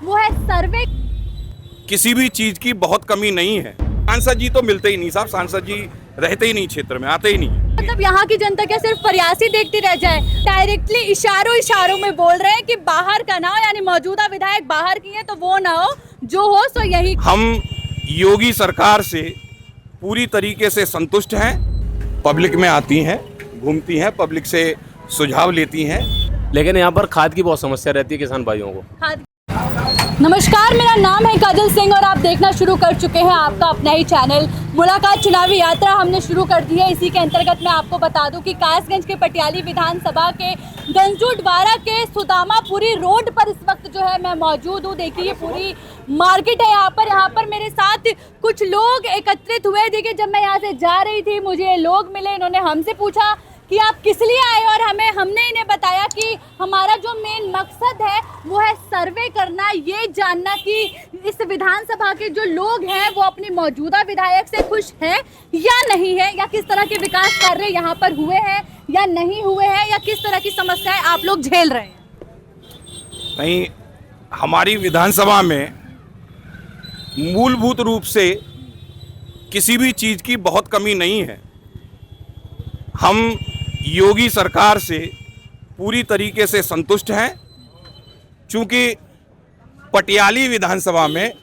वो है सर्वे। किसी भी चीज की बहुत कमी नहीं है। सांसद जी तो मिलते ही नहीं साहब, सांसद जी रहते ही नहीं, क्षेत्र में आते ही नहीं। मतलब यहाँ की जनता क्या सिर्फ प्रयास ही देखती रह जाए? डायरेक्टली इशारों में बोल रहे हैं कि बाहर का ना हो, यानी मौजूदा विधायक बाहर की है तो वो ना हो, जो हो सो यही। हम योगी सरकार से पूरी तरीके से संतुष्ट हैं। पब्लिक में आती हैं, घूमती हैं, पब्लिक से सुझाव लेती हैं। लेकिन यहाँ पर खाद की बहुत समस्या रहती है किसान भाइयों को। नमस्कार, मेरा नाम है काजल सिंह और आप देखना शुरू कर चुके हैं आपका अपना ही चैनल मुलाकात। चुनावी यात्रा हमने शुरू कर दी है। इसी के अंतर्गत मैं आपको बता दूं कि कासगंज के पटियाली विधानसभा के गंजूडवाड़ा के सुदामापुरी रोड पर इस वक्त जो है मैं मौजूद हूँ। देखिए ये पूरी मार्केट है यहाँ पर मेरे साथ कुछ लोग एकत्रित हुए। देखिए जब मैं यहाँ से जा रही थी मुझे लोग मिले, इन्होंने हमसे पूछा कि आप किस लिए आए और हमने इन्हें बताया कि हमारा जो मेन मकसद है वो है सर्वे करना, ये जानना कि इस विधानसभा के जो लोग हैं वो अपनी मौजूदा विधायक से खुश हैं या नहीं है, या किस तरह के विकास कार्य यहाँ पर हुए हैं या नहीं हुए हैं, या किस तरह की समस्याएं आप लोग झेल रहे हैं। नहीं, हमारी विधानसभा में मूलभूत रूप से किसी भी चीज की बहुत कमी नहीं है। हम योगी सरकार से पूरी तरीके से संतुष्ट हैं। चूंकि पटियाली विधानसभा में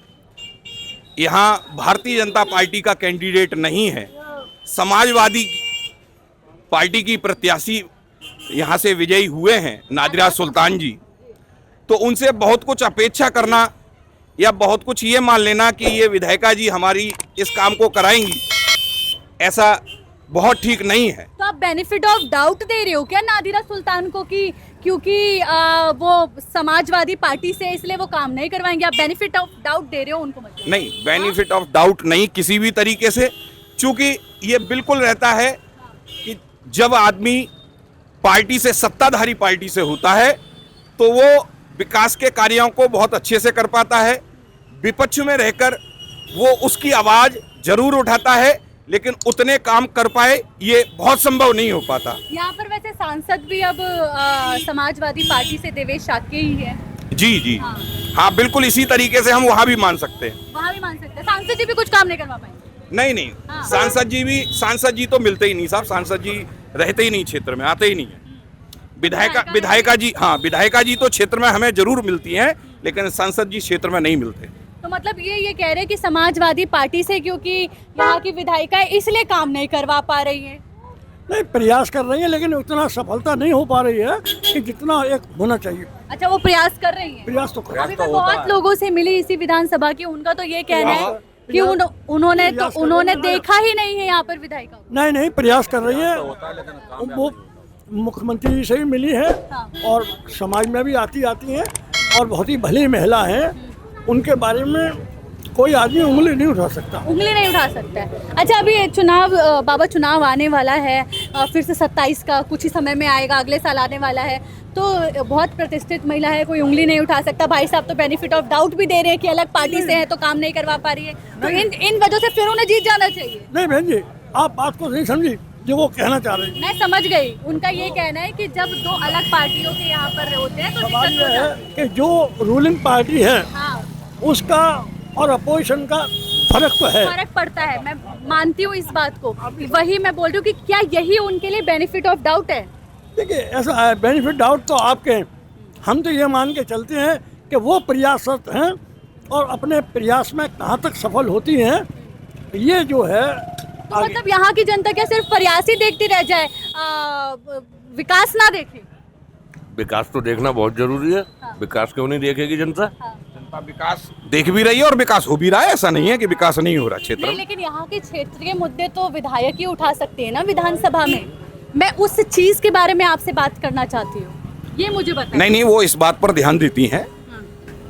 यहाँ भारतीय जनता पार्टी का कैंडिडेट नहीं है, समाजवादी पार्टी की प्रत्याशी यहाँ से विजयी हुए हैं नादिरा सुल्तान जी, तो उनसे बहुत कुछ अपेक्षा करना या बहुत कुछ ये मान लेना कि ये विधायिका जी हमारी इस काम को कराएंगी, ऐसा बहुत ठीक नहीं है। तो आप बेनिफिट ऑफ डाउट दे रहे हो क्या नादिरा सुल्तान को कि क्योंकि वो समाजवादी पार्टी से इसलिए वो काम नहीं करवाएंगे? आप बेनिफिट ऑफ डाउट दे रहे हो उनको? मतलब नहीं, बेनिफिट ऑफ डाउट नहीं किसी भी तरीके से। चूंकि ये बिल्कुल रहता है कि जब आदमी पार्टी से, सत्ताधारी पार्टी से होता है तो वो विकास के कार्यों को बहुत अच्छे से कर पाता है। विपक्ष में रहकर वो उसकी आवाज जरूर उठाता है, लेकिन उतने काम कर पाए ये बहुत संभव नहीं हो पाता। यहाँ पर वैसे सांसद भी अब समाजवादी पार्टी से देवेश शाक्य ही है। जी जी हाँ, बिल्कुल इसी तरीके से हम वहाँ भी मान सकते हैं। वहाँ भी मान सकते हैं। सांसद जी भी कुछ काम नहीं करवा पाएंगे? नहीं, सांसद जी तो मिलते ही नहीं साहब, सांसद जी रहते ही नहीं, क्षेत्र में आते ही नहीं है। विधायिका जी तो क्षेत्र में हमें जरूर मिलती हैं, लेकिन सांसद जी क्षेत्र में नहीं मिलते। तो मतलब ये कह रहे हैं कि समाजवादी पार्टी से क्योंकि यहाँ की विधायिका इसलिए काम नहीं करवा पा रही है? नहीं, प्रयास कर रही है लेकिन उतना सफलता नहीं हो पा रही है कि जितना एक होना चाहिए। अच्छा, वो प्रयास कर रही है? प्रयास तो कर अभी मैं बहुत लोगों से मिली इसी विधानसभा की, उनका तो ये कहना है कि उन्होंने देखा ही नहीं है यहाँ पर विधायिका को। नहीं, प्रयास कर रही है। वो मुख्यमंत्री जी से भी मिली है और समाज में भी आती हैं और बहुत ही भली महिला है। उनके बारे में कोई आदमी उंगली नहीं उठा सकता है। अच्छा, अभी चुनाव आने वाला है, फिर से 27 का कुछ ही समय में आएगा, अगले साल आने वाला है, तो बहुत प्रतिष्ठित महिला है, कोई उंगली नहीं उठा सकता। भाई साहब तो बेनिफिट ऑफ डाउट भी दे रहे हैं कि अलग पार्टी से है तो काम नहीं करवा पा रही है, तो इन वजह से फिर उन्हें जीत जाना चाहिए। नहीं बहन जी, आप बात को नहीं समझी जो वो कहना चाह रहे हैं। मैं समझ गई, उनका ये कहना है कि जब दो अलग पार्टियों के यहाँ पर होते हैं तो सवाल दिक्कत ये हो है जाती है। कि जो रूलिंग पार्टी है हाँ, उसका और अपोजिशन का फर्क तो है, फर्क पड़ता है। मैं मानती हूँ इस बात को, वही मैं बोल रही हूँ कि क्या यही उनके लिए बेनिफिट ऑफ डाउट है? देखिए ऐसा है, बेनिफिट डाउट तो आपके, हम तो ये मान के चलते हैं कि वो प्रयासरत हैं और अपने प्रयास में कहाँ तक सफल होती हैं, ये जो है। तो मतलब यहाँ की जनता क्या सिर्फ प्रयास ही देखती रह जाए, विकास ना देखे? विकास तो देखना बहुत जरूरी है। विकास क्यों नहीं देखेगी जनता? जनता विकास देख भी रही है और विकास हो भी रहा है, ऐसा नहीं है कि विकास नहीं हो रहा क्षेत्र में। लेकिन यहाँ के क्षेत्रीय मुद्दे तो विधायक ही उठा सकते हैं ना विधानसभा में। मैं उस चीज के बारे में आपसे बात करना चाहती हूँ, ये मुझे बताइए। नहीं, वो इस बात पर ध्यान देती हैं,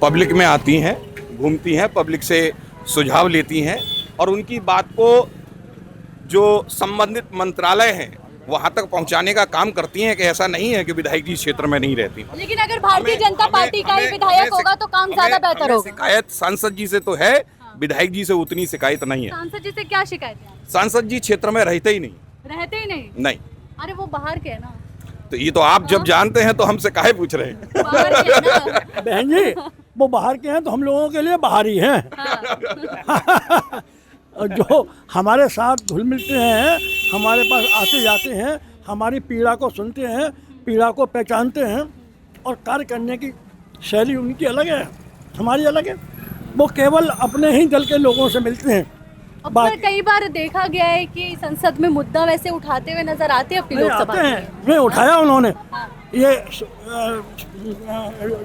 पब्लिक में आती हैं, घूमती हैं, पब्लिक से सुझाव लेती हैं और उनकी बात को जो संबंधित मंत्रालय हैं वहां तक पहुंचाने का काम करती हैं। कि ऐसा नहीं है कि विधायक जी क्षेत्र में नहीं रहती। लेकिन अगर भारतीय जनता पार्टी का ही विधायक होगा तो काम ज्यादा बेहतर होगा। शिकायत सांसद जी से तो है, विधायक जी से उतनी शिकायत नहीं है। सांसद जी से क्या शिकायत है? सांसद जी क्षेत्र में रहते ही नहीं। नहीं, अरे वो बाहर के है ना। तो ये तो आप जब जानते हैं तो हमसे काहे पूछ रहे हैं? बाहर के है ना। बहन जी वो बाहर के हैं तो हम लोगों के लिए बाहर ही हैं। जो हमारे साथ घुल मिलते हैं, हमारे पास आते जाते हैं, हमारी पीड़ा को सुनते हैं, पीड़ा को पहचानते हैं और कार्य करने की शैली उनकी अलग है, हमारी अलग है। वो केवल अपने ही दल के लोगों से मिलते हैं। पर कई बार देखा गया है कि संसद में मुद्दा वैसे उठाते हुए नजर आते हैं अपनी लोकसभा आते में। हैं, नहीं उठाया उन्होंने। हाँ। ये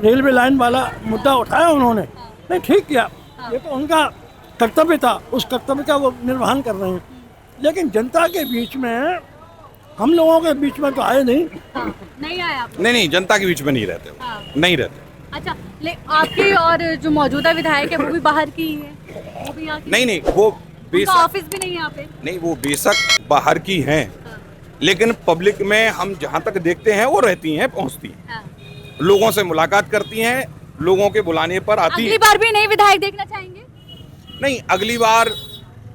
रेलवे लाइन वाला मुद्दा उठाया उन्होंने, नहीं ठीक किया, ये तो उनका कर्तव्य था, उस कर्तव्य का वो निर्वहन कर रहे हैं। लेकिन जनता के बीच में, हम लोगों के बीच में तो आए नहीं। नहीं आया आप? नहीं, जनता के बीच में नहीं रहते वो। हाँ। नहीं रहते। अच्छा, आपकी और जो मौजूदा विधायक है वो भी बाहर की ही है, वो भी यहाँ की? नहीं, वो उनका बेशक, ऑफिस भी नहीं है यहाँ पे? नहीं, वो बेशक बाहर की हैं, लेकिन पब्लिक में हम जहाँ तक देखते हैं वो रहती हैं, पहुँचती हैं, हाँ। लोगों से मुलाकात करती हैं, लोगों के बुलाने पर आती अगली हैं। बार भी नए विधायक देखना चाहेंगे? नहीं, अगली बार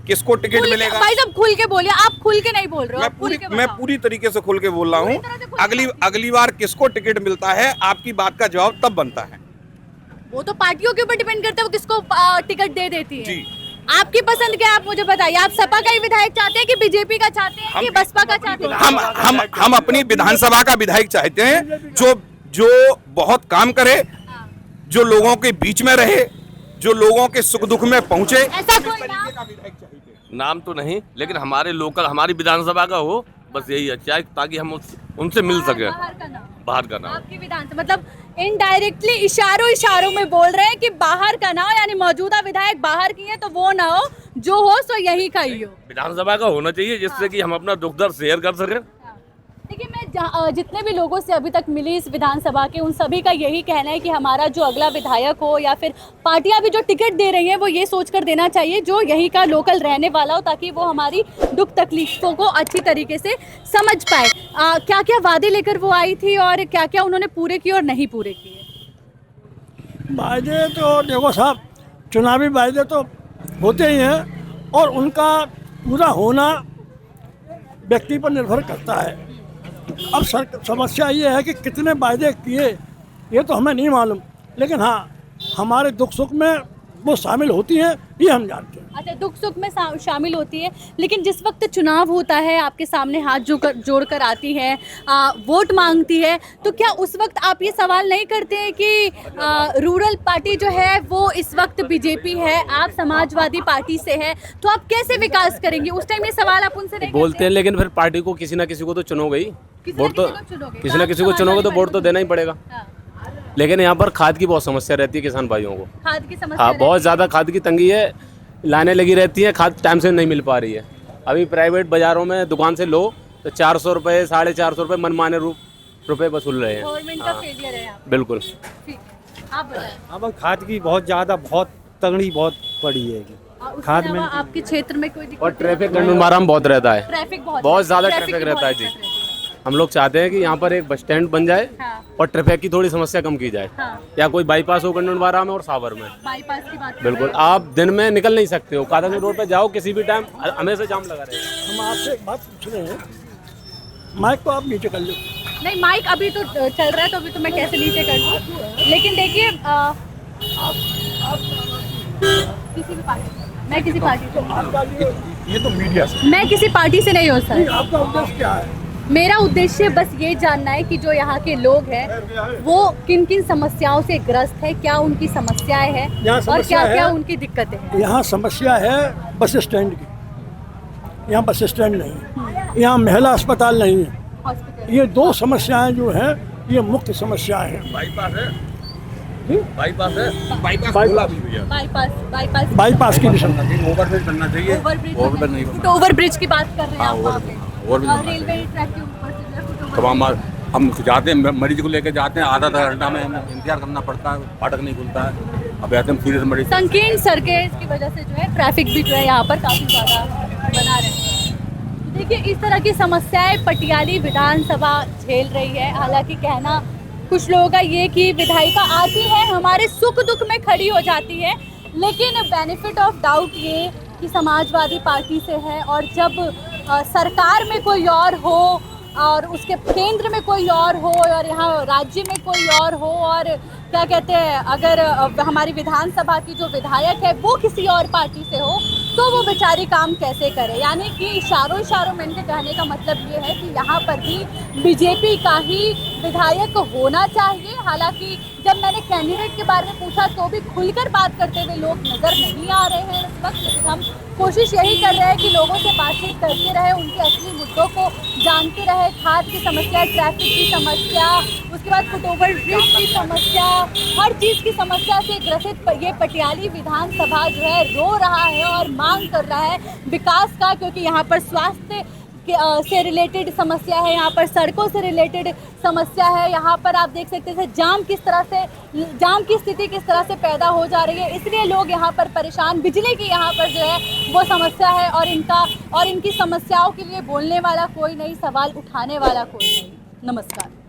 किसको टिकट मिलेगा? भाई साहब खुल के बोलिए, आप खुल के नहीं बोल रहे हो, आप खुल के मैं बताओ। पूरी तरीके से खुल के बोल रहा पूरी हूँ। तरह से खुल के अगली बार किसको टिकट मिलता है, आपकी बात का जवाब तब बनता है। वो तो पार्टियों के ऊपर डिपेंड करता है, वो किसको टिकट दे देती है। जी। आपकी पसंद क्या है, आप मुझे बताइए। आप सपा का ही विधायक चाहते हैं कि बीजेपी का चाहते हैं कि बसपा का चाहते हैं? हम अपनी विधानसभा का विधायक चाहते हैं जो बहुत काम करे, हाँ। जो लोगों के बीच में रहे, जो लोगों के सुख दुख में पहुंचे। ऐसा कोई नाम? नाम तो नहीं, लेकिन हमारे लोकल, हमारी विधानसभा का हो, बस यही अच्छा है, ताकि हम उनसे मिल सके। बाहर का नाम? बाहर का नाम। आपकी विधानसभा मतलब इनडायरेक्टली इशारों में बोल रहे हैं कि बाहर का ना हो, यानी मौजूदा विधायक बाहर की है तो वो ना हो, जो हो सो यही का ही हो। विधानसभा का होना चाहिए, जिससे कि हम अपना दुख दर्द शेयर कर सकें। देखिए, मैं जितने भी लोगों से अभी तक मिली इस विधानसभा के, उन सभी का यही कहना है कि हमारा जो अगला विधायक हो या फिर पार्टियां भी जो टिकट दे रही हैं वो ये सोचकर देना चाहिए जो यही का लोकल रहने वाला हो, ताकि वो हमारी दुख तकलीफों को अच्छी तरीके से समझ पाए। क्या क्या वादे लेकर वो आई थी और क्या क्या उन्होंने पूरे किए और नहीं पूरे किए? वायदे तो देखो साहब, चुनावी वायदे तो होते ही हैं और उनका पूरा होना व्यक्ति पर निर्भर करता है। अब समस्या ये है कि कितने वायदे किए ये तो हमें नहीं मालूम, लेकिन हाँ हमारे दुख सुख में वो शामिल होती हैं, ये हम जानते हैं। अच्छा, दुख सुख में शामिल होती है, लेकिन जिस वक्त चुनाव होता है, आपके सामने हाथ जोड़कर आती है, वोट मांगती है, तो क्या उस वक्त आप ये सवाल नहीं करते हैं कि रूरल पार्टी जो है वो इस वक्त बीजेपी है, आप समाजवादी पार्टी से है, तो आप कैसे विकास करेंगे? उस टाइम ये सवाल आप उनसे नहीं बोलते हैं, लेकिन फिर पार्टी को किसी ना किसी को तो चुनोगे ही, वोट तो किसी ना किसी को चुनोगे तो वोट तो देना ही पड़ेगा। लेकिन यहाँ पर खाद की बहुत समस्या रहती है किसान भाइयों को। खाद की समस्या? हाँ, बहुत ज़्यादा खाद की तंगी है, लाइनें लगी रहती हैं, खाद टाइम से नहीं मिल पा रही है। अभी प्राइवेट बाज़ारों में दुकान से लो तो 400 रुपये, 450 रुपये मनमाने रुपये वसूल रहे हैं। गवर्नमेंट का फेलियर है यहाँ पे। बिल्कुल। ठीक है, आप बताएं। अब खाद की बहुत ज़्यादा, बहुत तगड़ी बहुत पड़ी है उसके खाद अलावा में। आपके क्षेत्र में कोई दिक्कत? और ट्रैफिक गंडूमारा में बहुत रहता है, ट्रैफिक बहुत ज़्यादा ट्रैफिक रहता है जी। हम लोग चाहते हैं कि यहाँ पर एक बस स्टैंड बन जाए और ट्रैफिक की थोड़ी समस्या कम की जाए, या कोई बाईपास हो गंडूमारा में और सावर में। बाईपास की बात बिल्कुल, आप दिन में निकल नहीं सकते हो, कादंगी रोड पे जाओ किसी भी टाइम हमेशा जाम लगा रहेगा। हम आपसे एक बात पूछ रहे हैं, माइक को आप नीचे कर लो। नहीं, माइक अभी तो चल रहा है तो अभी तो मैं कैसे नीचे कर दूँ, लेकिन देखिए किसी भी पार्टी, मैं किसी पार्टी से, ये तो मीडिया से, मैं किसी पार्टी से नहीं हो सकता। आपका उद्देश्य क्या है? मेरा उद्देश्य बस ये जानना है कि जो यहाँ के लोग हैं वो किन किन समस्याओं से ग्रस्त है, क्या उनकी समस्याएं हैं यहाँ और समस्या क्या क्या है। उनकी दिक्कतें हैं। यहाँ समस्या है बस स्टैंड की, यहाँ बस स्टैंड नहीं है, यहाँ महिला अस्पताल नहीं है। हॉस्पिटल, ये दो समस्याएं जो हैं ये मुख्य समस्याएं हैं। बाईपास है, बाईपास है, बाईपास बाईपास की दिशा ओवरब्रिज बनना चाहिए। ओवरब्रिज नहीं फुट ओवरब्रिज की बात कर रहे हैं आप वहाँ पे, ओवरब्रिज और बनना रेलवे ट्रैक के ऊपर से जो है फुट तो ओवरब्रिज। हम जाते हैं, मरीज को लेकर जाते हैं, आधा घंटा में हमें इंतजार करना पड़ता है, फाटक नहीं खुलता है। अब ऐसे में सीरियस मरीज, संकीर्ण सड़कें, इसकी वजह से जो है ट्रैफिक भी जो है यहाँ पर काफ़ी ज़्यादा बना रहता है। देखिए, इस तरह की समस्याएं पटियाली विधानसभा झेल रही है। हालांकि कहना कुछ लोगों का ये कि विधायिका आती है, हमारे सुख दुख में खड़ी हो जाती है, लेकिन बेनिफिट ऑफ डाउट ये कि समाजवादी पार्टी से है और जब सरकार में कोई और हो और उसके केंद्र में कोई और हो और यहाँ राज्य में कोई और हो, और क्या कहते हैं अगर हमारी विधानसभा की जो विधायक है वो किसी और पार्टी से हो तो वो बेचारी काम कैसे करे। यानी कि इशारों में इनके कहने का मतलब ये है कि यहाँ पर भी बीजेपी का ही विधायक होना चाहिए। हालांकि जब मैंने कैंडिडेट के बारे में पूछा तो भी खुलकर बात करते हुए लोग नज़र नहीं आ रहे हैं इस वक्त, लेकिन हम कोशिश यही कर रहे हैं कि लोगों से बातचीत करते रहे, उनके असली मुद्दों को जानते रहे। खाद की समस्या, ट्रैफिक की समस्या, उसके बाद फुटओवर ब्रिज की समस्या, हर चीज़ की समस्या से ग्रसित ये पटियाली विधानसभा जो है रो रहा है और मांग कर रहा है विकास का, क्योंकि यहाँ पर स्वास्थ्य से रिलेटेड समस्या है, यहाँ पर सड़कों से रिलेटेड समस्या है, यहाँ पर आप देख सकते हैं जाम की स्थिति किस तरह से पैदा हो जा रही है, इसलिए लोग यहाँ पर परेशान। बिजली की यहाँ पर जो है वो समस्या है और इनकी समस्याओं के लिए बोलने वाला कोई नहीं, सवाल उठाने वाला कोई नहीं। नमस्कार।